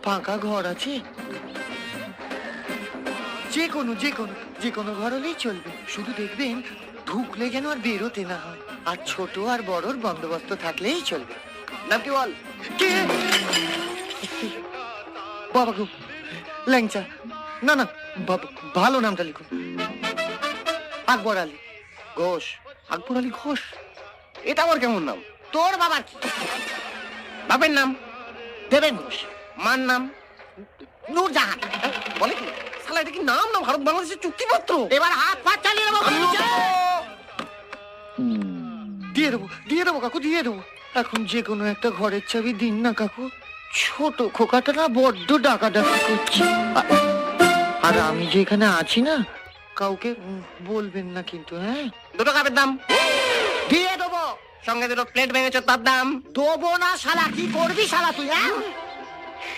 ফাঁকা ঘর আছে? যে কোনো ঘর হলেই চলবে, শুধু দেখবেন ঢুকলে যেন আর বেরোতে না হয়, আর ছোট আর বড়র বন্দোবস্ত থাকলেই চলবে। নাম কি বল? কে? বাবা গো, ল্যাংচা। না না, ভালো নামটা লিখুন। আকবর আলী ঘোষ। আকবর আলী ঘোষ? এটা আবার কেমন নাম? তোর বাবার কি? বাপের নাম? দেবেন ঘোষ। মার নাম? নূরজাহান। বলে কি শালা, এটা কি নাম না ভারত বাংলাদেশের চুক্তিপত্র? এবার হাত পা চালিয়ে দেবো। দিয়ে দেবো কাকু, দিয়ে দেবো। এখন যে কোনো একটা ঘরের চাবি দিন না কাকু, ছোট খোকাটা না বড্ড ডাকাডাকি করছে। আর আমি যে এখানে আছি না, কাউকে বলবেন না কিন্তু, হ্যাঁ? দুটো কাপের দাম দিয়ে দেবো। সঙ্গে দুটো প্লেট ভেঙেছ, তার দাম দেবো না শালা, কি করবি শালা তুই, হ্যাঁ?